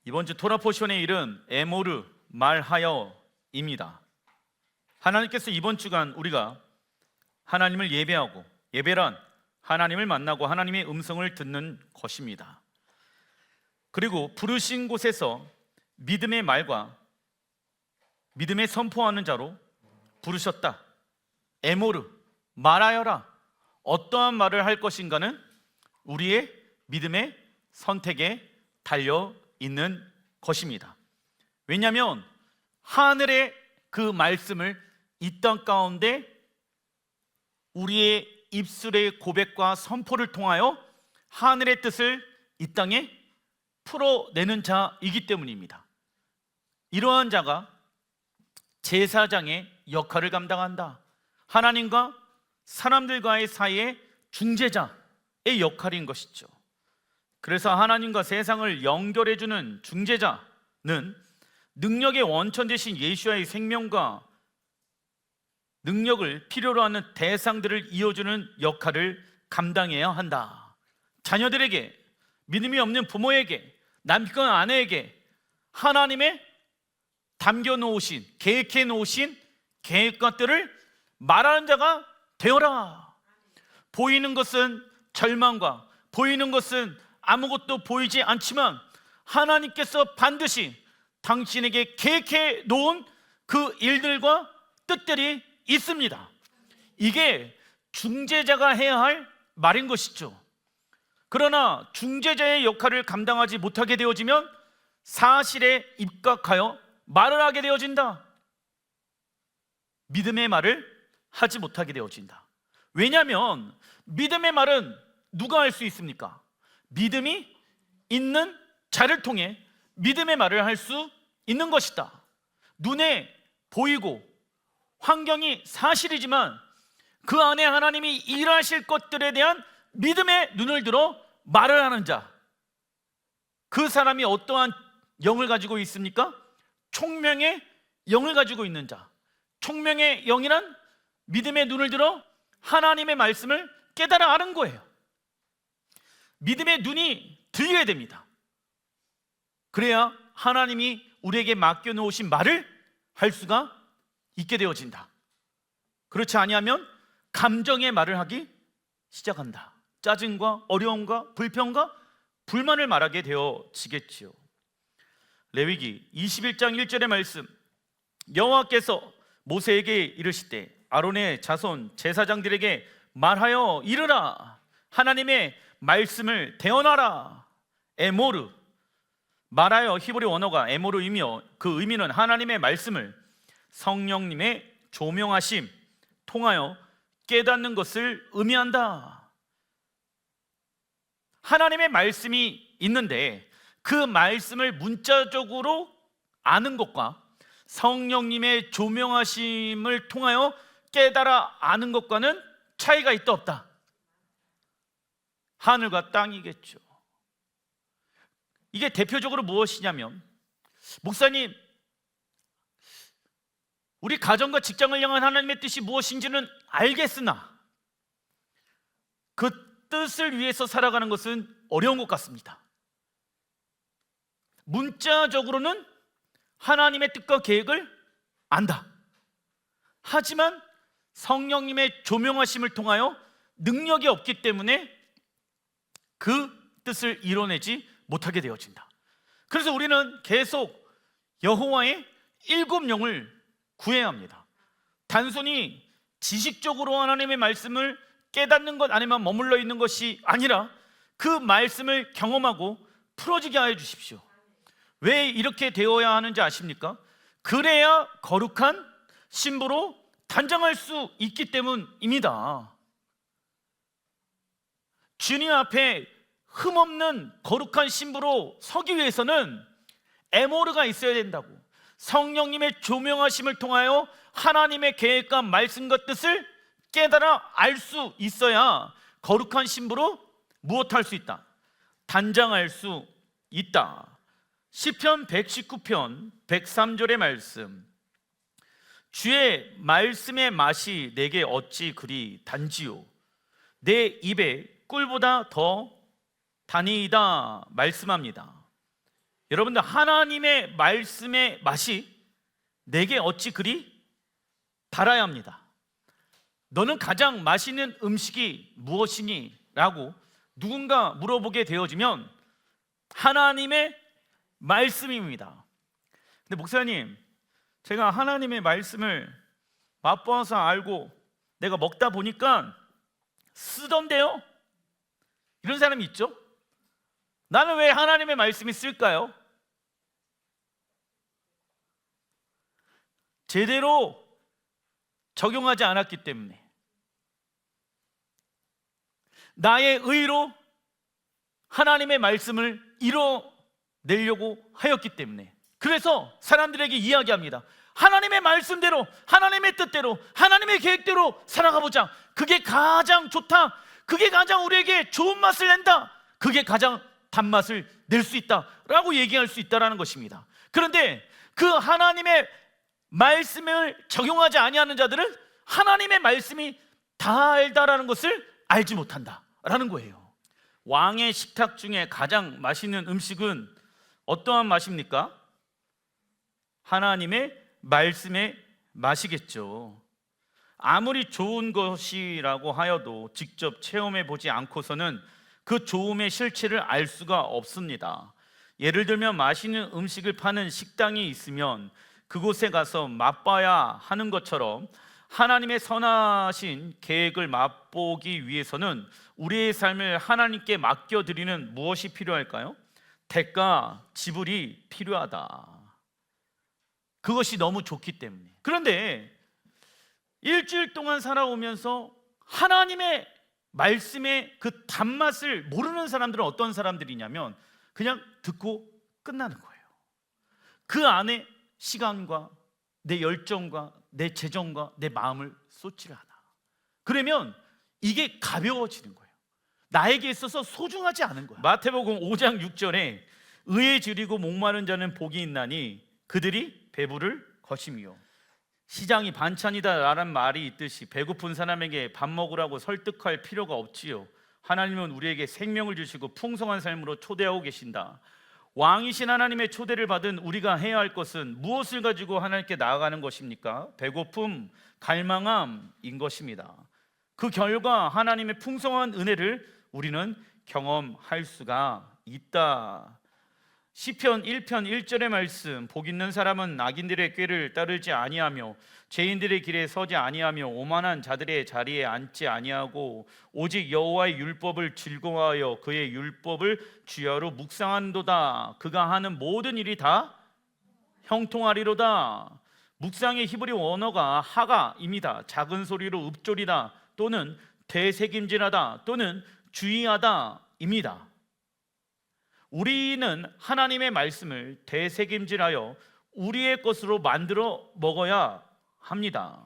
이번 주 토라 포션의 이름 에모르 말하여입니다. 하나님께서 이번 주간 우리가 하나님을 예배하고, 예배란 하나님을 만나고 하나님의 음성을 듣는 것입니다. 그리고 부르신 곳에서 믿음의 말과 믿음의 선포하는 자로 부르셨다. 에모르, 말하여라. 어떠한 말을 할 것인가는 우리의 믿음의 선택에 달려 있는 것입니다. 왜냐하면 하늘의 그 말씀을 이 땅 가운데 우리의 입술의 고백과 선포를 통하여 하늘의 뜻을 이 땅에 풀어내는 자이기 때문입니다. 이러한 자가 제사장의 역할을 감당한다. 하나님과 사람들과의 사이의 중재자의 역할인 것이죠. 그래서 하나님과 세상을 연결해주는 중재자는 능력의 원천 되신 예수와의 생명과 능력을 필요로 하는 대상들을 이어주는 역할을 감당해야 한다. 자녀들에게, 믿음이 없는 부모에게, 남편 아내에게 하나님의 담겨놓으신, 계획해놓으신 계획과들을 말하는 자가 되어라. 보이는 것은 절망과, 보이는 것은 아무것도 보이지 않지만 하나님께서 반드시 당신에게 계획해 놓은 그 일들과 뜻들이 있습니다. 이게 중재자가 해야 할 말인 것이죠. 그러나 중재자의 역할을 감당하지 못하게 되어지면 사실에 입각하여 말을 하게 되어진다. 믿음의 말을 하지 못하게 되어진다. 왜냐하면 믿음의 말은 누가 할 수 있습니까? 믿음이 있는 자를 통해 믿음의 말을 할 수 있는 것이다. 눈에 보이고 환경이 사실이지만 그 안에 하나님이 일하실 것들에 대한 믿음의 눈을 들어 말을 하는 자, 그 사람이 어떠한 영을 가지고 있습니까? 총명의 영을 가지고 있는 자. 총명의 영이란 믿음의 눈을 들어 하나님의 말씀을 깨달아 아는 거예요. 믿음의 눈이 들려야 됩니다. 그래야 하나님이 우리에게 맡겨놓으신 말을 할 수가 있게 되어진다. 그렇지 아니하면 감정의 말을 하기 시작한다. 짜증과 어려움과 불평과 불만을 말하게 되어지겠지요. 레위기 21장 1절의 말씀, 여호와께서 모세에게 이르시되 아론의 자손 제사장들에게 말하여 이르라. 하나님의 말씀을 대언하라. 에모르, 말하여 히브리 원어가 에모르이며 그 의미는 하나님의 말씀을 성령님의 조명하심 통하여 깨닫는 것을 의미한다. 하나님의 말씀이 있는데 그 말씀을 문자적으로 아는 것과 성령님의 조명하심을 통하여 깨달아 아는 것과는 차이가 있다 없다? 하늘과 땅이겠죠. 이게 대표적으로 무엇이냐면, 목사님, 우리 가정과 직장을 향한 하나님의 뜻이 무엇인지는 알겠으나 그 뜻을 위해서 살아가는 것은 어려운 것 같습니다. 문자적으로는 하나님의 뜻과 계획을 안다. 하지만 성령님의 조명하심을 통하여 능력이 없기 때문에 그 뜻을 이뤄내지 못하게 되어진다. 그래서 우리는 계속 여호와의 7영을 구해야 합니다. 단순히 지식적으로 하나님의 말씀을 깨닫는 것 안에만 머물러 있는 것이 아니라 그 말씀을 경험하고 풀어지게 하여 주십시오. 왜 이렇게 되어야 하는지 아십니까? 그래야 거룩한 신부로 단장할 수 있기 때문입니다. 주님 앞에 흠없는 거룩한 신부로 서기 위해서는 에모르가 있어야 된다고. 성령님의 조명하심을 통하여 하나님의 계획과 말씀과 뜻을 깨달아 알 수 있어야 거룩한 신부로 무엇할 수 있다? 단장할 수 있다. 시편 119편 103절의 말씀, 주의 말씀의 맛이 내게 어찌 그리 단지요, 내 입에 꿀보다 더 단이다 말씀합니다. 여러분들, 하나님의 말씀의 맛이 내게 어찌 그리 달아야 합니다. 너는 가장 맛있는 음식이 무엇이니? 라고 누군가 물어보게 되어지면 하나님의 말씀입니다. 근데 목사님, 제가 하나님의 말씀을 맛보아서 알고 내가 먹다 보니까 쓰던데요? 이런 사람이 있죠? 나는 왜 하나님의 말씀이 쓸까요? 제대로 적용하지 않았기 때문에, 나의 의로 하나님의 말씀을 이뤄내려고 하였기 때문에, 그래서 사람들에게 이야기합니다. 하나님의 말씀대로, 하나님의 뜻대로, 하나님의 계획대로 살아가 보자. 그게 가장 좋다. 그게 가장 우리에게 좋은 맛을 낸다. 그게 가장 단맛을 낼 수 있다 라고 얘기할 수 있다는 것입니다. 그런데 그 하나님의 말씀을 적용하지 아니하는 자들은 하나님의 말씀이 달다라는 것을 알지 못한다라는 거예요. 왕의 식탁 중에 가장 맛있는 음식은 어떠한 맛입니까? 하나님의 말씀의 맛이겠죠. 아무리 좋은 것이라고 하여도 직접 체험해 보지 않고서는 그 좋음의 실체를 알 수가 없습니다. 예를 들면 맛있는 음식을 파는 식당이 있으면 그곳에 가서 맛봐야 하는 것처럼 하나님의 선하신 계획을 맛보기 위해서는 우리의 삶을 하나님께 맡겨드리는 무엇이 필요할까요? 대가 지불이 필요하다. 그것이 너무 좋기 때문에. 그런데 일주일 동안 살아오면서 하나님의 말씀의 그 단맛을 모르는 사람들은 어떤 사람들이냐면 그냥 듣고 끝나는 거예요. 그 안에 시간과 내 열정과 내 재정과 내 마음을 쏟지를 않아. 그러면 이게 가벼워지는 거예요. 나에게 있어서 소중하지 않은 거야. 마태복음 5장 6절에 의에 줄이고 목마른 자는 복이 있나니 그들이 배부를 것이며, 시장이 반찬이다 라는 말이 있듯이 배고픈 사람에게 밥 먹으라고 설득할 필요가 없지요. 하나님은 우리에게 생명을 주시고 풍성한 삶으로 초대하고 계신다. 왕이신 하나님의 초대를 받은 우리가 해야 할 것은 무엇을 가지고 하나님께 나아가는 것입니까? 배고픔, 갈망함인 것입니다. 그 결과 하나님의 풍성한 은혜를 우리는 경험할 수가 있다. 시편 1편 1절의 말씀, 복 있는 사람은 악인들의 꾀를 따르지 아니하며 죄인들의 길에 서지 아니하며 오만한 자들의 자리에 앉지 아니하고 오직 여호와의 율법을 즐거워하여 그의 율법을 주야로 묵상한도다. 그가 하는 모든 일이 다 형통하리로다. 묵상의 히브리 원어가 하가입니다. 작은 소리로 읊조리다 또는 되새김질하다 또는 주의하다입니다. 우리는 하나님의 말씀을 되새김질하여 우리의 것으로 만들어 먹어야 합니다.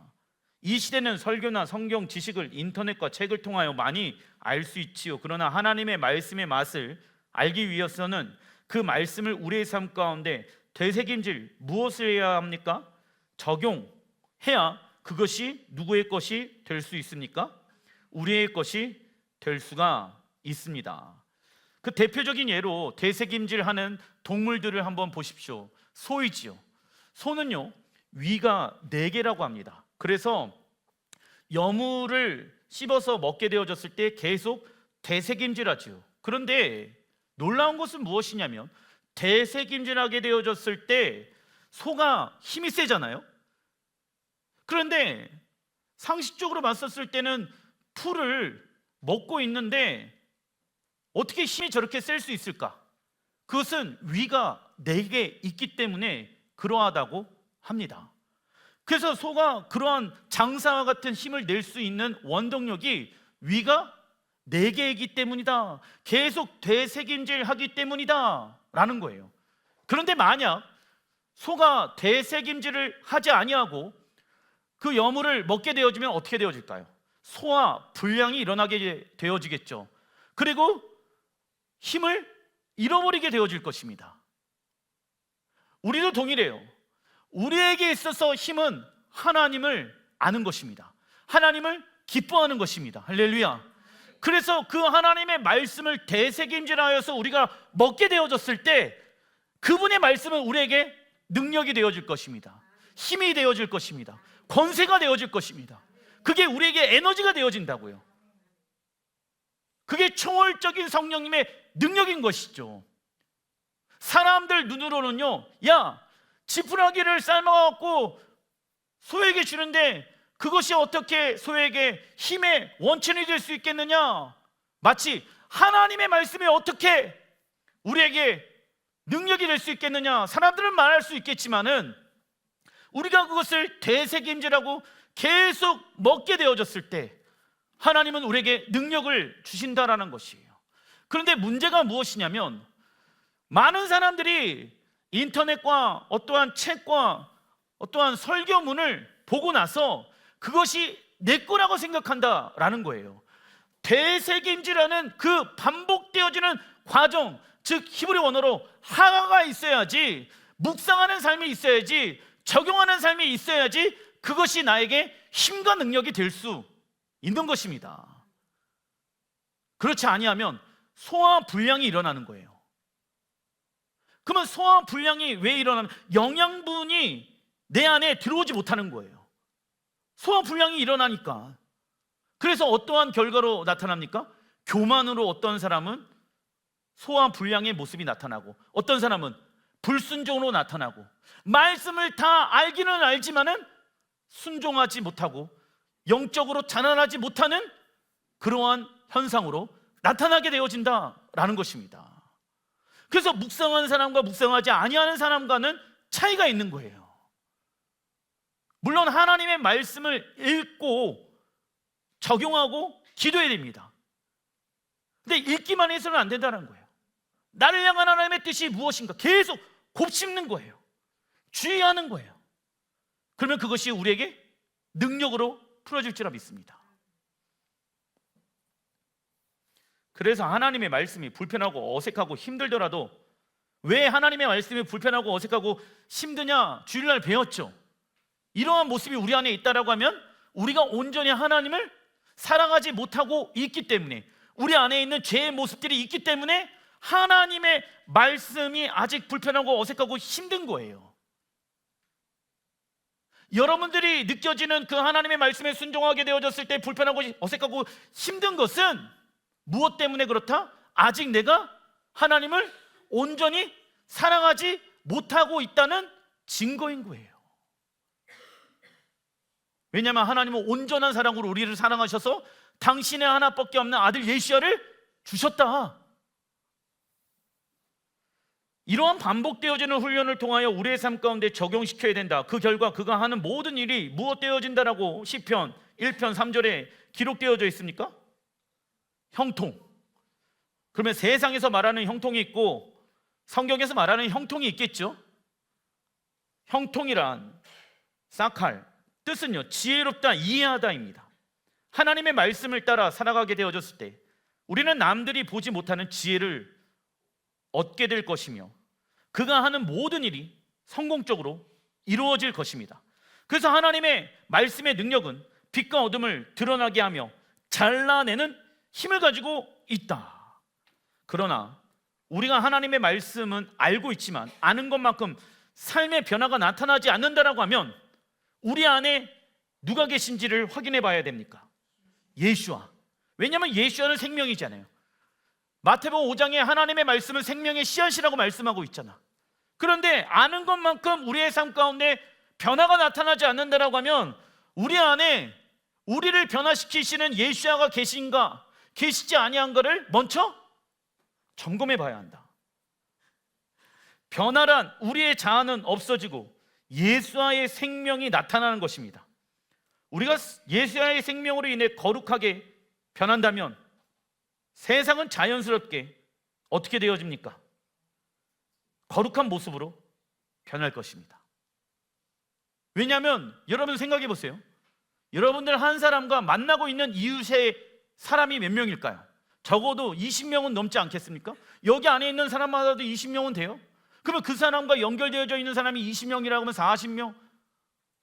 이 시대는 설교나 성경 지식을 인터넷과 책을 통하여 많이 알 수 있지요. 그러나 하나님의 말씀의 맛을 알기 위해서는 그 말씀을 우리의 삶 가운데 되새김질, 무엇을 해야 합니까? 적용해야 그것이 누구의 것이 될 수 있습니까? 우리의 것이 될 수가 있습니다. 그 대표적인 예로 되새김질하는 동물들을 한번 보십시오. 소이지요. 소는요, 위가 4개라고 합니다. 그래서 여물을 씹어서 먹게 되어졌을 때 계속 되새김질하지요. 그런데 놀라운 것은 무엇이냐면 되새김질하게 되어졌을 때 소가 힘이 세잖아요. 그런데 상식적으로 봤었을 때는 풀을 먹고 있는데 어떻게 힘이 저렇게 셀 수 있을까? 그것은 위가 4개 있기 때문에 그러하다고 합니다. 그래서 소가 그러한 장사와 같은 힘을 낼 수 있는 원동력이 위가 4개이기 때문이다. 계속 되새김질하기 때문이다 라는 거예요. 그런데 만약 소가 되새김질을 하지 아니하고 그 여물을 먹게 되어지면 어떻게 되어질까요? 소화 불량이 일어나게 되어지겠죠. 그리고 힘을 잃어버리게 되어질 것입니다. 우리도 동일해요. 우리에게 있어서 힘은 하나님을 아는 것입니다. 하나님을 기뻐하는 것입니다. 할렐루야. 그래서 그 하나님의 말씀을 되새김질하여서 우리가 먹게 되어졌을 때 그분의 말씀은 우리에게 능력이 되어질 것입니다. 힘이 되어질 것입니다. 권세가 되어질 것입니다. 그게 우리에게 에너지가 되어진다고요. 그게 초월적인 성령님의 능력인 것이죠. 사람들 눈으로는요, 야, 지푸라기를 삶아갖고 소에게 주는데 그것이 어떻게 소에게 힘의 원천이 될 수 있겠느냐? 마치 하나님의 말씀이 어떻게 우리에게 능력이 될 수 있겠느냐? 사람들은 말할 수 있겠지만은 우리가 그것을 되새김질하고 계속 먹게 되어졌을 때 하나님은 우리에게 능력을 주신다라는 것이에요. 그런데 문제가 무엇이냐면 많은 사람들이 인터넷과 어떠한 책과 어떠한 설교문을 보고 나서 그것이 내 거라고 생각한다라는 거예요. 되새김질하는 그 반복되어지는 과정, 즉 히브리 원어로 하가가 있어야지, 묵상하는 삶이 있어야지, 적용하는 삶이 있어야지 그것이 나에게 힘과 능력이 될 수 있는 것입니다. 그렇지 아니하면 소화 불량이 일어나는 거예요. 그러면 소화 불량이 왜 일어나면 영양분이 내 안에 들어오지 못하는 거예요. 소화 불량이 일어나니까. 그래서 어떠한 결과로 나타납니까? 교만으로 어떤 사람은 소화 불량의 모습이 나타나고 어떤 사람은 불순종으로 나타나고 말씀을 다 알기는 알지만은 순종하지 못하고 영적으로 자라나지 못하는 그러한 현상으로 나타나게 되어진다라는 것입니다. 그래서 묵상하는 사람과 묵상하지 아니하는 사람과는 차이가 있는 거예요. 물론 하나님의 말씀을 읽고 적용하고 기도해야 됩니다. 근데 읽기만 해서는 안 된다는 거예요. 나를 향한 하나님의 뜻이 무엇인가 계속 곱씹는 거예요. 주의하는 거예요. 그러면 그것이 우리에게 능력으로 풀어질 줄 믿습니다. 그래서 하나님의 말씀이 불편하고 어색하고 힘들더라도 왜 하나님의 말씀이 불편하고 어색하고 힘드냐? 주일날 배웠죠. 이러한 모습이 우리 안에 있다라고 하면 우리가 온전히 하나님을 사랑하지 못하고 있기 때문에, 우리 안에 있는 죄의 모습들이 있기 때문에 하나님의 말씀이 아직 불편하고 어색하고 힘든 거예요. 여러분들이 느껴지는 그 하나님의 말씀에 순종하게 되어졌을 때 불편하고 어색하고 힘든 것은 무엇 때문에 그렇다? 아직 내가 하나님을 온전히 사랑하지 못하고 있다는 증거인 거예요. 왜냐하면 하나님은 온전한 사랑으로 우리를 사랑하셔서 당신의 하나밖에 없는 아들 예수야를 주셨다. 이러한 반복되어지는 훈련을 통하여 우리의 삶 가운데 적용시켜야 된다. 그 결과 그가 하는 모든 일이 무엇되어진다라고 시편 1편 3절에 기록되어져 있습니까? 형통. 그러면 세상에서 말하는 형통이 있고 성경에서 말하는 형통이 있겠죠. 형통이란 사칼, 뜻은요 지혜롭다, 이해하다입니다. 하나님의 말씀을 따라 살아가게 되어졌을 때 우리는 남들이 보지 못하는 지혜를 얻게 될 것이며 그가 하는 모든 일이 성공적으로 이루어질 것입니다. 그래서 하나님의 말씀의 능력은 빛과 어둠을 드러나게 하며 잘라내는 힘을 가지고 있다. 그러나 우리가 하나님의 말씀은 알고 있지만 아는 것만큼 삶의 변화가 나타나지 않는다라고 하면 우리 안에 누가 계신지를 확인해 봐야 됩니까? 예수와. 왜냐하면 예수와는 생명이잖아요. 마태복음 5장에 하나님의 말씀은 생명의 씨앗이라고 말씀하고 있잖아. 그런데 아는 것만큼 우리의 삶 가운데 변화가 나타나지 않는다라고 하면 우리 안에 우리를 변화시키시는 예수야가 계신가 계시지 아니한가를 먼저 점검해 봐야 한다. 변화란 우리의 자아는 없어지고 예수와의 생명이 나타나는 것입니다. 우리가 예수와의 생명으로 인해 거룩하게 변한다면 세상은 자연스럽게 어떻게 되어집니까? 거룩한 모습으로 변할 것입니다. 왜냐하면 여러분 생각해 보세요. 여러분들 한 사람과 만나고 있는 이웃의 사람이 몇 명일까요? 적어도 20명은 넘지 않겠습니까? 여기 안에 있는 사람마다도 20명은 돼요. 그러면 그 사람과 연결되어져 있는 사람이 20명이라고 하면 40명,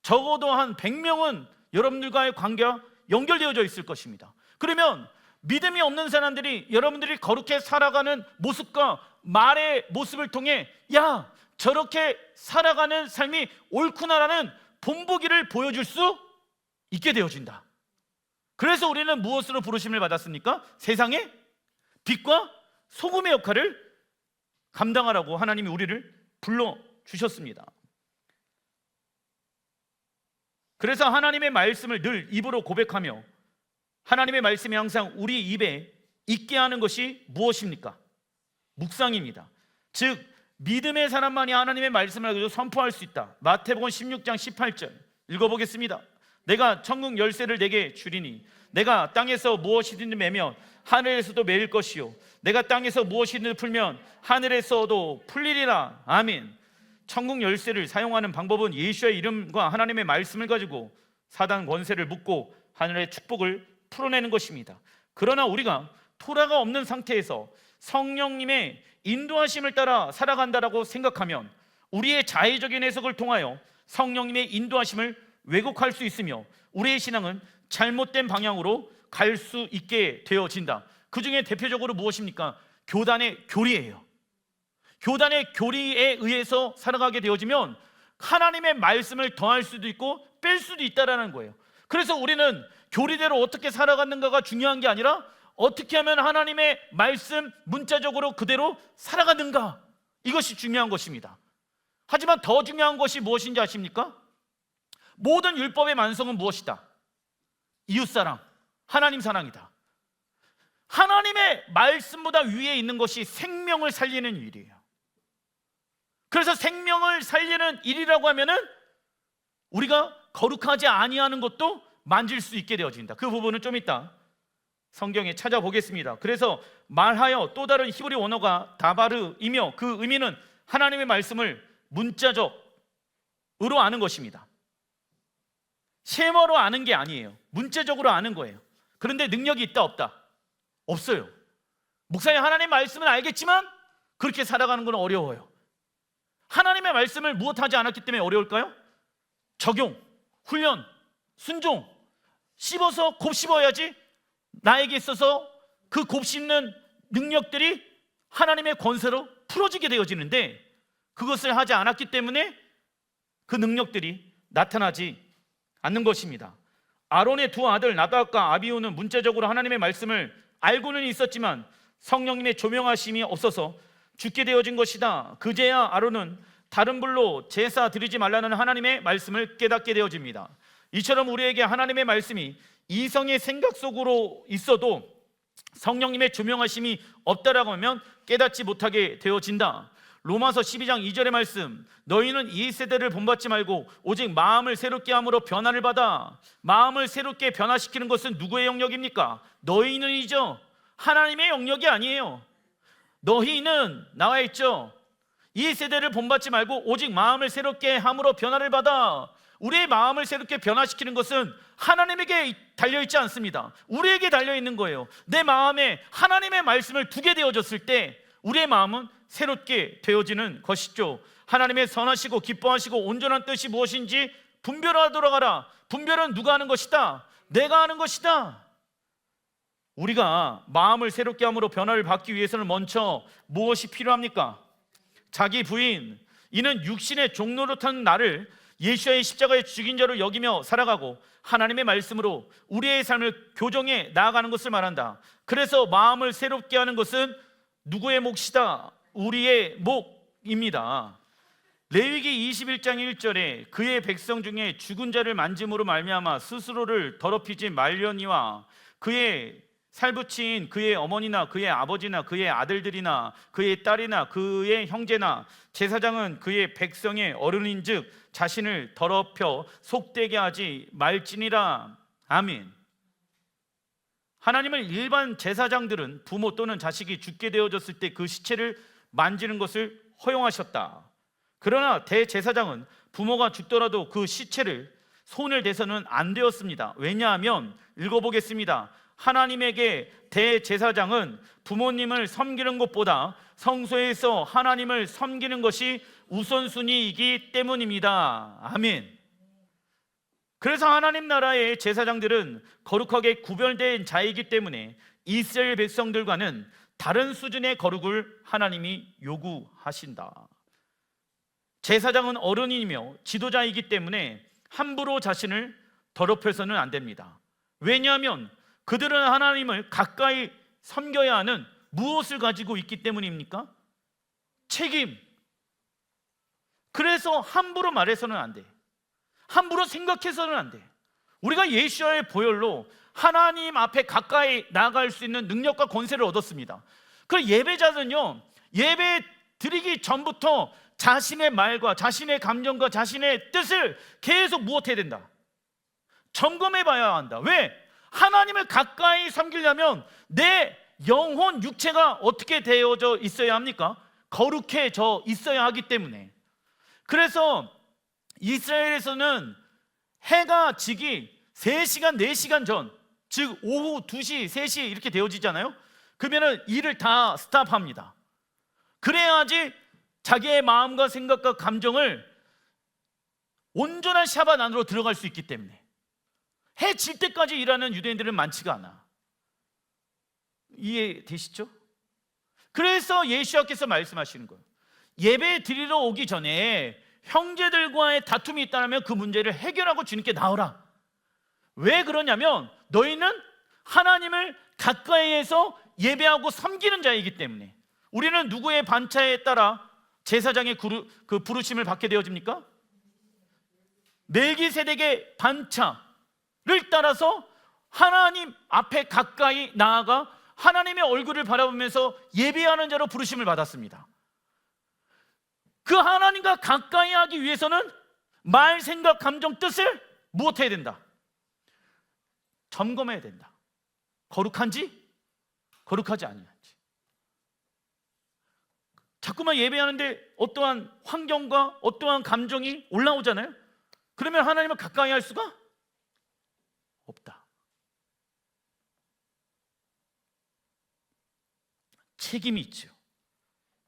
적어도 한 100명은 여러분들과의 관계가 연결되어져 있을 것입니다. 그러면 믿음이 없는 사람들이 여러분들이 거룩해 살아가는 모습과 말의 모습을 통해 야, 저렇게 살아가는 삶이 옳구나라는 본보기를 보여줄 수 있게 되어진다. 그래서 우리는 무엇으로 부르심을 받았습니까? 세상의 빛과 소금의 역할을 감당하라고 하나님이 우리를 불러주셨습니다. 그래서 하나님의 말씀을 늘 입으로 고백하며 하나님의 말씀이 항상 우리 입에 있게 하는 것이 무엇입니까? 묵상입니다. 즉 믿음의 사람만이 하나님의 말씀을 가지고 선포할 수 있다. 마태복음 16장 18절 읽어보겠습니다. 내가 천국 열쇠를 내게 주리니 내가 땅에서 무엇이든지 매면 하늘에서도 매일 것이요 내가 땅에서 무엇이든지 풀면 하늘에서도 풀리리라. 아멘. 천국 열쇠를 사용하는 방법은 예수의 이름과 하나님의 말씀을 가지고 사단 권세를 묶고 하늘의 축복을 풀어내는 것입니다. 그러나 우리가 토라가 없는 상태에서 성령님의 인도하심을 따라 살아간다라고 생각하면 우리의 자의적인 해석을 통하여 성령님의 인도하심을 왜곡할 수 있으며 우리의 신앙은 잘못된 방향으로 갈 수 있게 되어진다. 그 중에 대표적으로 무엇입니까? 교단의 교리예요. 교단의 교리에 의해서 살아가게 되어지면 하나님의 말씀을 더할 수도 있고 뺄 수도 있다라는 거예요. 그래서 우리는 교리대로 어떻게 살아가는가가 중요한 게 아니라 어떻게 하면 하나님의 말씀 문자적으로 그대로 살아가는가, 이것이 중요한 것입니다. 하지만 더 중요한 것이 무엇인지 아십니까? 모든 율법의 완성은 무엇이다? 이웃사랑, 하나님 사랑이다. 하나님의 말씀보다 위에 있는 것이 생명을 살리는 일이에요. 그래서 생명을 살리는 일이라고 하면은 우리가 거룩하지 아니하는 것도 만질 수 있게 되어진다. 그 부분은 좀 이따 성경에 찾아보겠습니다. 그래서 말하여 또 다른 히브리 원어가 다바르이며 그 의미는 하나님의 말씀을 문자적으로 아는 것입니다. 쉐머로 아는 게 아니에요. 문자적으로 아는 거예요. 그런데 능력이 있다 없다? 없어요. 목사님, 하나님의 말씀은 알겠지만 그렇게 살아가는 건 어려워요. 하나님의 말씀을 무엇하지 않았기 때문에 어려울까요? 적용, 훈련, 순종, 씹어서 곱씹어야지 나에게 있어서 그 곱씹는 능력들이 하나님의 권세로 풀어지게 되어지는데 그것을 하지 않았기 때문에 그 능력들이 나타나지 않는 것입니다. 아론의 두 아들 나답과 아비후는 문자적으로 하나님의 말씀을 알고는 있었지만 성령님의 조명하심이 없어서 죽게 되어진 것이다. 그제야 아론은 다른 불로 제사 드리지 말라는 하나님의 말씀을 깨닫게 되어집니다. 이처럼 우리에게 하나님의 말씀이 이성의 생각 속으로 있어도 성령님의 조명하심이 없다라고 하면 깨닫지 못하게 되어진다. 로마서 12장 2절의 말씀, 너희는 이 세대를 본받지 말고 오직 마음을 새롭게 함으로 변화를 받아. 마음을 새롭게 변화시키는 것은 누구의 영역입니까? 너희는이죠. 하나님의 영역이 아니에요. 너희는 나와 있죠. 이 세대를 본받지 말고 오직 마음을 새롭게 함으로 변화를 받아. 우리의 마음을 새롭게 변화시키는 것은 하나님에게 달려있지 않습니다. 우리에게 달려있는 거예요. 내 마음에 하나님의 말씀을 두게 되어졌을 때 우리의 마음은 새롭게 되어지는 것이죠. 하나님의 선하시고 기뻐하시고 온전한 뜻이 무엇인지 분별하도록 하라. 분별은 누가 하는 것이다? 내가 하는 것이다. 우리가 마음을 새롭게 함으로 변화를 받기 위해서는 먼저 무엇이 필요합니까? 자기 부인, 이는 육신의 종노릇한 나를 예수의 십자가에 죽인 자로 여기며 살아가고 하나님의 말씀으로 우리의 삶을 교정해 나아가는 것을 말한다. 그래서 마음을 새롭게 하는 것은 누구의 몫이다? 우리의 몫입니다. 레위기 21장 1절에 그의 백성 중에 죽은 자를 만짐으로 말미암아 스스로를 더럽히지 말려니와 그의 살붙인 그의 어머니나 그의 아버지나 그의 아들들이나 그의 딸이나 그의 형제나 제사장은 그의 백성의 어른인즉 자신을 더럽혀 속되게 하지 말지니라. 아멘. 하나님을 일반 제사장들은 부모 또는 자식이 죽게 되어졌을 때 그 시체를 만지는 것을 허용하셨다. 그러나 대제사장은 부모가 죽더라도 그 시체를 손을 대서는 안 되었습니다. 왜냐하면 읽어보겠습니다. 하나님에게 대제사장은 부모님을 섬기는 것보다 성소에서 하나님을 섬기는 것이 우선순위이기 때문입니다. 아멘. 그래서 하나님 나라의 제사장들은 거룩하게 구별된 자이기 때문에 이스라엘 백성들과는 다른 수준의 거룩을 하나님이 요구하신다. 제사장은 어른이며 지도자이기 때문에 함부로 자신을 더럽혀서는 안 됩니다. 왜냐하면 그들은 하나님을 가까이 섬겨야 하는 무엇을 가지고 있기 때문입니까? 책임. 그래서 함부로 말해서는 안 돼. 함부로 생각해서는 안 돼. 우리가 예수와의 보혈로 하나님 앞에 가까이 나아갈 수 있는 능력과 권세를 얻었습니다. 그 예배자는요, 예배 드리기 전부터 자신의 말과 자신의 감정과 자신의 뜻을 계속 무엇해야 된다? 점검해 봐야 한다. 왜? 하나님을 가까이 섬기려면 내 영혼, 육체가 어떻게 되어져 있어야 합니까? 거룩해져 있어야 하기 때문에. 그래서 이스라엘에서는 해가 지기 3시간, 4시간 전, 즉 오후 2시, 3시 이렇게 되어지잖아요. 그러면 일을 다 스탑합니다. 그래야지 자기의 마음과 생각과 감정을 온전한 샤bat 안으로 들어갈 수 있기 때문에. 해 질 때까지 일하는 유대인들은 많지가 않아. 이해되시죠? 그래서 예수님께서 말씀하시는 거예요. 예배 드리러 오기 전에 형제들과의 다툼이 있다면 그 문제를 해결하고 주님께 나오라. 왜 그러냐면 너희는 하나님을 가까이에서 예배하고 섬기는 자이기 때문에. 우리는 누구의 반차에 따라 제사장의 그 부르심을 받게 되어집니까? 멜기세덱의 반차를 따라서 하나님 앞에 가까이 나아가 하나님의 얼굴을 바라보면서 예배하는 자로 부르심을 받았습니다. 그 하나님과 가까이 하기 위해서는 말, 생각, 감정, 뜻을 무엇해야 된다? 점검해야 된다. 거룩한지 거룩하지 아니한지. 자꾸만 예배하는데 어떠한 환경과 어떠한 감정이 올라오잖아요. 그러면 하나님을 가까이 할 수가 없다. 책임이 있죠.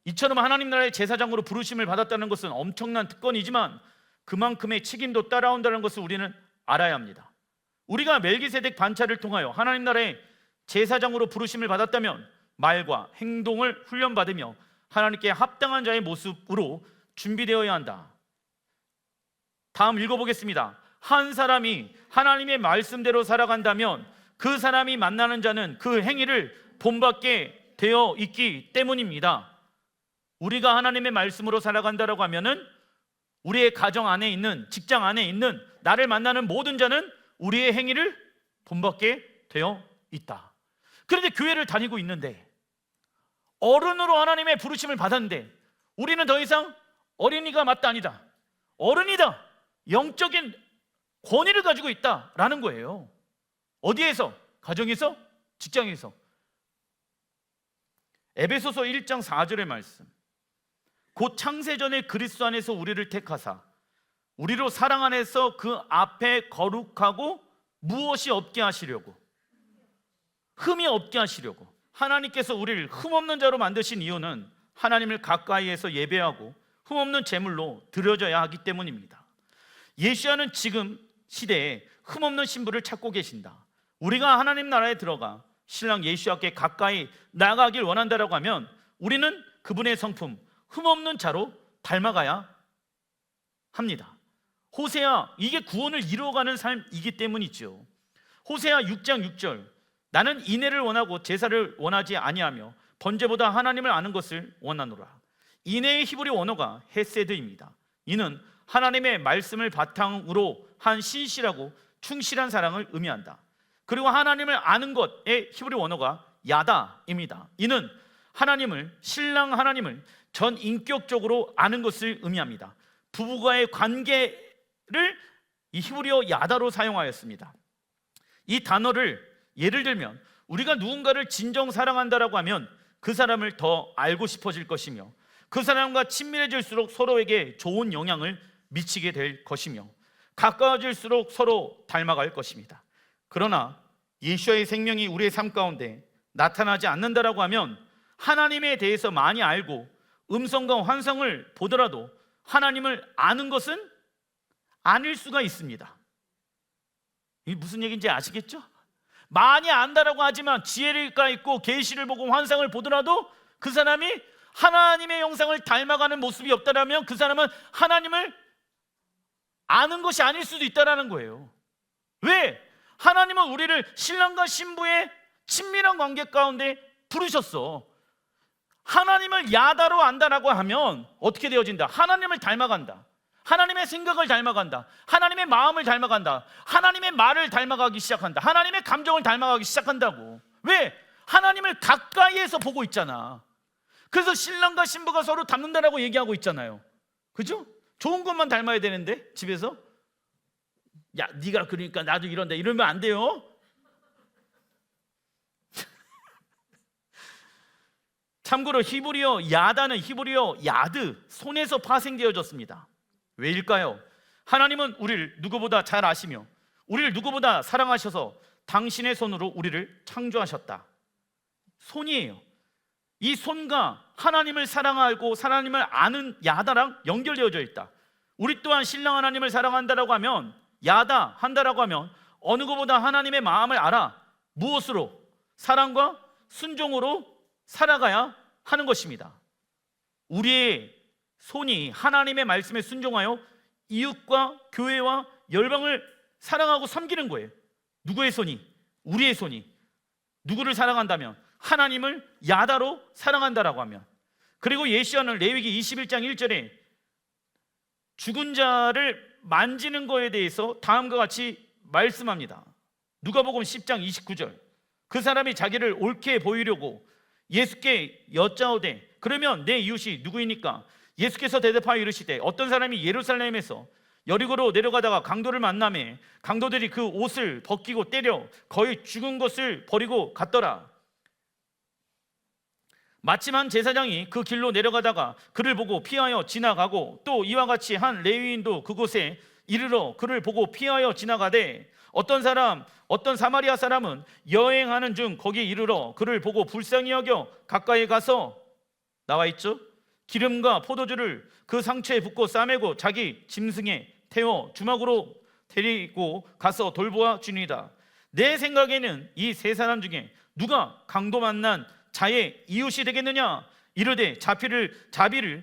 이처럼 하나님 나라의 제사장으로 부르심을 받았다는 것은 엄청난 특권이지만 그만큼의 책임도 따라온다는 것을 우리는 알아야 합니다. 우리가 멜기세덱 반차를 통하여 하나님 나라의 제사장으로 부르심을 받았다면 말과 행동을 훈련받으며 하나님께 합당한 자의 모습으로 준비되어야 한다. 다음 읽어보겠습니다. 한 사람이 하나님의 말씀대로 살아간다면 그 사람이 만나는 자는 그 행위를 본받게 되어 있기 때문입니다. 우리가 하나님의 말씀으로 살아간다라고 하면은 우리의 가정 안에 있는, 직장 안에 있는 나를 만나는 모든 자는 우리의 행위를 본받게 되어 있다. 그런데 교회를 다니고 있는데 어른으로 하나님의 부르심을 받았는데 우리는 더 이상 어린이가 맞다 아니다, 어른이다, 영적인 권위를 가지고 있다라는 거예요. 어디에서? 가정에서? 직장에서? 에베소서 1장 4절의 말씀. 곧 창세전에 그리스도 안에서 우리를 택하사 우리로 사랑 안에서 그 앞에 거룩하고 무엇이 없게 하시려고, 흠이 없게 하시려고. 하나님께서 우리를 흠없는 자로 만드신 이유는 하나님을 가까이에서 예배하고 흠없는 제물로 드려져야 하기 때문입니다. 예수야는 지금 시대에 흠없는 신부를 찾고 계신다. 우리가 하나님 나라에 들어가 신랑 예수야께 가까이 나가길 원한다라고 하면 우리는 그분의 성품 흠없는 자로 닮아가야 합니다. 호세아, 이게 구원을 이루어가는 삶이기 때문이죠. 호세아 6장 6절. 나는 인애를 원하고 제사를 원하지 아니하며 번제보다 하나님을 아는 것을 원하노라. 인애의 히브리 원어가 헤세드입니다. 이는 하나님의 말씀을 바탕으로 한 신실하고 충실한 사랑을 의미한다. 그리고 하나님을 아는 것의 히브리 원어가 야다입니다. 이는 하나님을, 신랑 하나님을 전 인격적으로 아는 것을 의미합니다. 부부와의 관계를 이 히브리어 야다로 사용하였습니다. 이 단어를 예를 들면 우리가 누군가를 진정 사랑한다라고 하면 그 사람을 더 알고 싶어질 것이며 그 사람과 친밀해질수록 서로에게 좋은 영향을 미치게 될 것이며 가까워질수록 서로 닮아갈 것입니다. 그러나 예수와의 생명이 우리의 삶 가운데 나타나지 않는다라고 하면 하나님에 대해서 많이 알고 음성과 환상을 보더라도 하나님을 아는 것은 아닐 수가 있습니다. 이게 무슨 얘기인지 아시겠죠? 많이 안다라고 하지만 지혜가 있고 계시를 보고 환상을 보더라도 그 사람이 하나님의 형상을 닮아가는 모습이 없다라면 그 사람은 하나님을 아는 것이 아닐 수도 있다라는 거예요. 왜? 하나님은 우리를 신랑과 신부의 친밀한 관계 가운데 부르셨어. 하나님을 야다로 안다라고 하면 어떻게 되어진다? 하나님을 닮아간다. 하나님의 생각을 닮아간다. 하나님의 마음을 닮아간다. 하나님의 말을 닮아가기 시작한다. 하나님의 감정을 닮아가기 시작한다고. 왜? 하나님을 가까이에서 보고 있잖아. 그래서 신랑과 신부가 서로 닮는다라고 얘기하고 있잖아요. 그죠? 좋은 것만 닮아야 되는데 집에서 야 네가 그러니까 나도 이런다 이러면 안 돼요. 참고로 히브리어 야다는 히브리어 야드, 손에서 파생되어졌습니다. 왜일까요? 하나님은 우리를 누구보다 잘 아시며 우리를 누구보다 사랑하셔서 당신의 손으로 우리를 창조하셨다. 손이에요. 이 손과 하나님을 사랑하고 하나님을 아는 야다랑 연결되어져 있다. 우리 또한 신랑 하나님을 사랑한다라고 하면, 야다 한다라고 하면 어느 것보다 하나님의 마음을 알아 무엇으로? 사랑과 순종으로 살아가야 하는 것입니다. 우리의 손이 하나님의 말씀에 순종하여 이웃과 교회와 열방을 사랑하고 섬기는 거예요. 누구의 손이? 우리의 손이. 누구를 사랑한다면? 하나님을 야다로 사랑한다라고 하면. 그리고 예시하는 레위기 21장 1절에 죽은 자를 만지는 거에 대해서 다음과 같이 말씀합니다. 누가복음 10장 29절. 그 사람이 자기를 옳게 보이려고 예수께 여짜오되 그러면 내 이웃이 누구이니까? 예수께서 대답하여 이르시되 어떤 사람이 예루살렘에서 여리고로 내려가다가 강도를 만나매 강도들이 그 옷을 벗기고 때려 거의 죽은 것을 버리고 갔더라. 마침 한 제사장이 그 길로 내려가다가 그를 보고 피하여 지나가고 또 이와 같이 한 레위인도 그곳에 이르러 그를 보고 피하여 지나가되 어떤 사마리아 사람은 여행하는 중 거기에 이르러 그를 보고 불쌍히 여겨 가까이 가서 나와 있죠. 기름과 포도주를 그 상처에 붓고 싸매고 자기 짐승에 태워 주막으로 데리고 가서 돌보아 주니이다. 내 생각에는 이 세 사람 중에 누가 강도 만난 자의 이웃이 되겠느냐? 이르되 자비를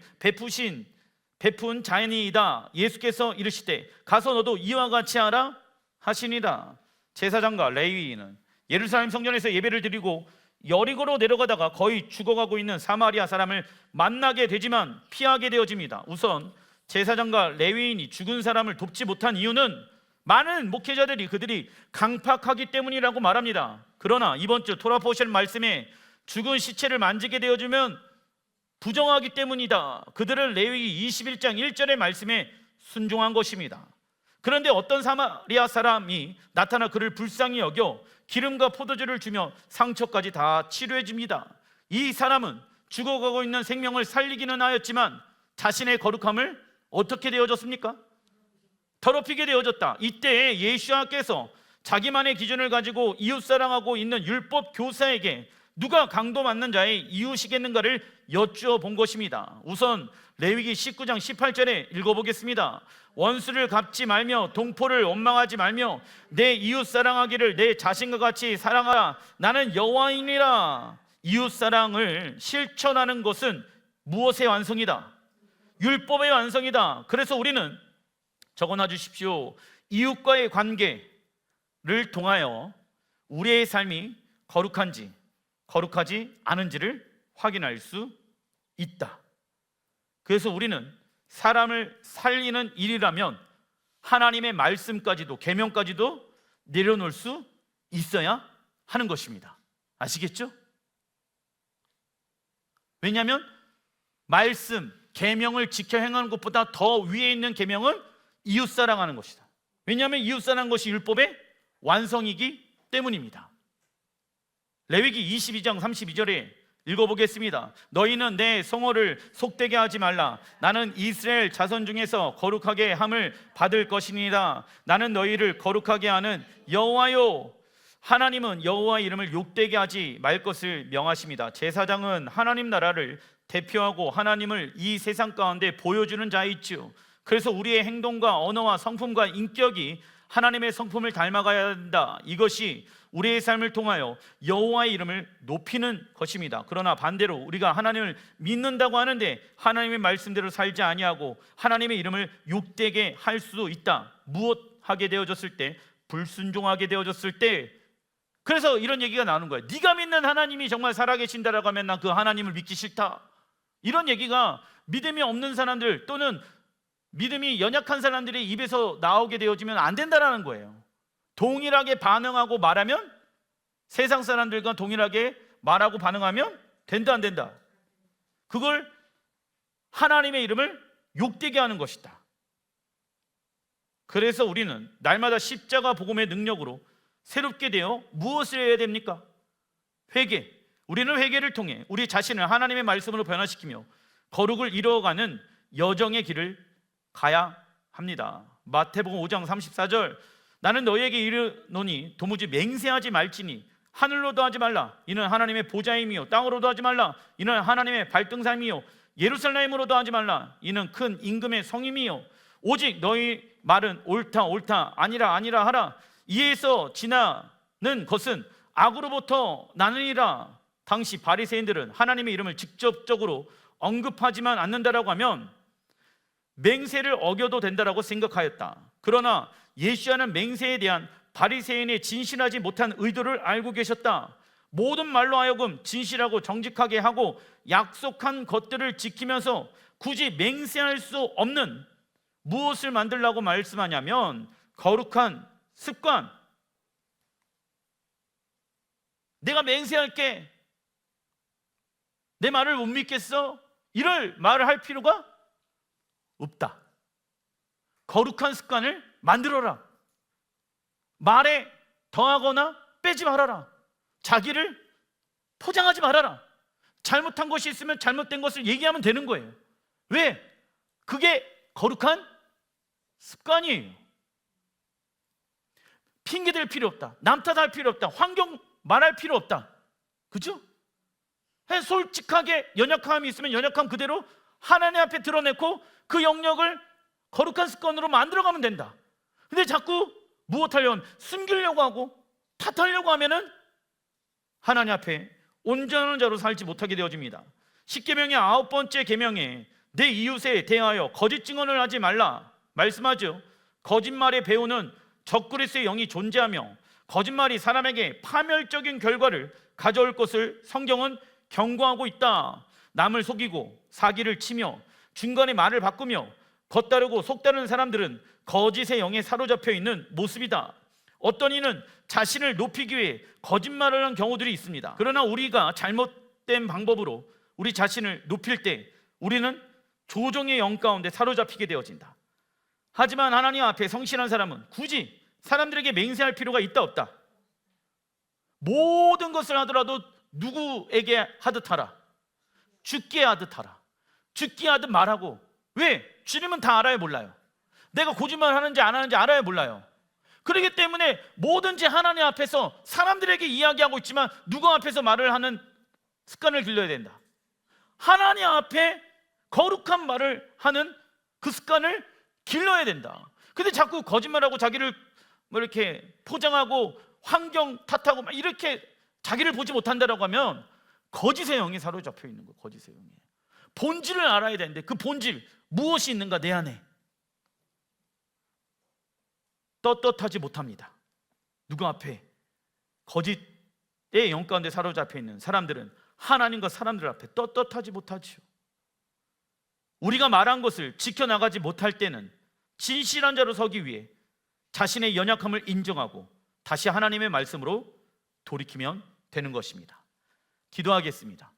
베푼 자니이다. 예수께서 이르시되 가서 너도 이와 같이 하라 하시니라. 제사장과 레위인은 예루살렘 성전에서 예배를 드리고 여리고로 내려가다가 거의 죽어가고 있는 사마리아 사람을 만나게 되지만 피하게 되어집니다. 우선 제사장과 레위인이 죽은 사람을 돕지 못한 이유는 많은 목회자들이 그들이 강팍하기 때문이라고 말합니다. 그러나 이번 주 토라 포션 말씀에 죽은 시체를 만지게 되어주면 부정하기 때문이다. 그들은 레위기 21장 1절의 말씀에 순종한 것입니다. 그런데 어떤 사마리아 사람이 나타나 그를 불쌍히 여겨 기름과 포도주를 주며 상처까지 다 치료해 줍니다. 이 사람은 죽어가고 있는 생명을 살리기는 하였지만 자신의 거룩함을 어떻게 되어졌습니까? 더럽히게 되어졌다. 이때 예수님께서 자기만의 기준을 가지고 이웃사랑하고 있는 율법 교사에게 누가 강도 맞는 자의 이웃이겠는가를 여쭈어 본 것입니다. 우선 레위기 19장 18절에 읽어보겠습니다. 원수를 갚지 말며 동포를 원망하지 말며 내 이웃 사랑하기를 내 자신과 같이 사랑하라. 나는 여호와이니라. 이웃 사랑을 실천하는 것은 무엇의 완성이다? 율법의 완성이다. 그래서 우리는 적어놔 주십시오. 이웃과의 관계를 통하여 우리의 삶이 거룩한지 거룩하지 않은지를 확인할 수 있다. 그래서 우리는 사람을 살리는 일이라면 하나님의 말씀까지도 계명까지도 내려놓을 수 있어야 하는 것입니다. 아시겠죠? 왜냐하면 말씀, 계명을 지켜 행하는 것보다 더 위에 있는 계명은 이웃사랑하는 것이다. 왜냐하면 이웃사랑하는 것이 율법의 완성이기 때문입니다. 레위기 22장 32절에 읽어보겠습니다. 너희는 내 성호를 속되게 하지 말라. 나는 이스라엘 자손 중에서 거룩하게 함을 받을 것이니라. 나는 너희를 거룩하게 하는 여호와요. 하나님은 여호와의 이름을 욕되게 하지 말 것을 명하십니다. 제사장은 하나님 나라를 대표하고 하나님을 이 세상 가운데 보여주는 자이지요. 그래서 우리의 행동과 언어와 성품과 인격이 하나님의 성품을 닮아가야 한다. 이것이 우리의 삶을 통하여 여호와의 이름을 높이는 것입니다. 그러나 반대로 우리가 하나님을 믿는다고 하는데 하나님의 말씀대로 살지 아니하고 하나님의 이름을 욕되게 할 수도 있다. 무엇하게 되어졌을 때? 불순종하게 되어졌을 때. 그래서 이런 얘기가 나오는 거예요. 네가 믿는 하나님이 정말 살아계신다라고 하면 난 그 하나님을 믿기 싫다. 이런 얘기가 믿음이 없는 사람들 또는 믿음이 연약한 사람들의 입에서 나오게 되어지면 안 된다라는 거예요. 동일하게 반응하고 말하면, 세상 사람들과 동일하게 말하고 반응하면 된다 안 된다? 그걸 하나님의 이름을 욕되게 하는 것이다. 그래서 우리는 날마다 십자가 복음의 능력으로 새롭게 되어 무엇을 해야 됩니까? 회개. 우리는 회개를 통해 우리 자신을 하나님의 말씀으로 변화시키며 거룩을 이루어가는 여정의 길을 가야 합니다. 마태복음 5장 34절, 나는 너희에게 이르노니 도무지 맹세하지 말지니 하늘로도 하지 말라 이는 하나님의 보좌임이요 땅으로도 하지 말라 이는 하나님의 발등상이요 예루살렘으로도 하지 말라 이는 큰 임금의 성임이요 오직 너희 말은 옳다 옳다 아니라 아니라 하라. 이에서 지나는 것은 악으로부터 나느니라. 당시 바리새인들은 하나님의 이름을 직접적으로 언급하지만 않는다라고 하면 맹세를 어겨도 된다라고 생각하였다. 그러나 예수야는 맹세에 대한 바리새인의 진실하지 못한 의도를 알고 계셨다. 모든 말로 하여금 진실하고 정직하게 하고 약속한 것들을 지키면서 굳이 맹세할 수 없는 무엇을 만들라고 말씀하냐면 거룩한 습관. 내가 맹세할게, 내 말을 못 믿겠어? 이럴 말을 할 필요가 없다. 거룩한 습관을 만들어라. 말에 더하거나 빼지 말아라. 자기를 포장하지 말아라. 잘못한 것이 있으면 잘못된 것을 얘기하면 되는 거예요. 왜? 그게 거룩한 습관이에요. 핑계댈 필요 없다. 남 탓할 필요 없다. 환경 말할 필요 없다. 그죠? 솔직하게 연약함이 있으면 연약함 그대로 하나님 앞에 드러내고 그 영역을 거룩한 습관으로 만들어가면 된다. 근데 자꾸 무엇하려면 숨기려고 하고 탓하려고 하면은 하나님 앞에 온전한 자로 살지 못하게 되어집니다. 10계명의 9번째 계명에 내 이웃에 대하여 거짓 증언을 하지 말라 말씀하죠. 거짓말의 배후는 적그리스의 영이 존재하며 거짓말이 사람에게 파멸적인 결과를 가져올 것을 성경은 경고하고 있다. 남을 속이고 사기를 치며 중간에 말을 바꾸며 겉다르고 속다른 사람들은 거짓의 영에 사로잡혀 있는 모습이다. 어떤 이는 자신을 높이기 위해 거짓말을 하는 경우들이 있습니다. 그러나 우리가 잘못된 방법으로 우리 자신을 높일 때 우리는 조종의 영 가운데 사로잡히게 되어진다. 하지만 하나님 앞에 성실한 사람은 굳이 사람들에게 맹세할 필요가 있다 없다? 모든 것을 하더라도 누구에게 하듯 하라. 주께 하듯 하라. 주께 하듯 말하고. 왜? 주님은 다 알아요 몰라요? 내가 거짓말 하는지 안 하는지 알아요 몰라요? 그렇기 때문에 뭐든지 하나님 앞에서 사람들에게 이야기하고 있지만 누구 앞에서 말을 하는 습관을 길러야 된다. 하나님 앞에 거룩한 말을 하는 그 습관을 길러야 된다. 근데 자꾸 거짓말하고 자기를 뭐 이렇게 포장하고 환경 탓하고 막 이렇게 자기를 보지 못한다라고 하면 거짓의 영이 사로잡혀 있는 거예요. 거짓의 영이. 본질을 알아야 되는데 그 본질 무엇이 있는가 내 안에 떳떳하지 못합니다. 누구 앞에? 거짓의 영 가운데 사로잡혀 있는 사람들은 하나님과 사람들 앞에 떳떳하지 못하지요. 우리가 말한 것을 지켜나가지 못할 때는 진실한 자로 서기 위해 자신의 연약함을 인정하고 다시 하나님의 말씀으로 돌이키면 되는 것입니다. 기도하겠습니다.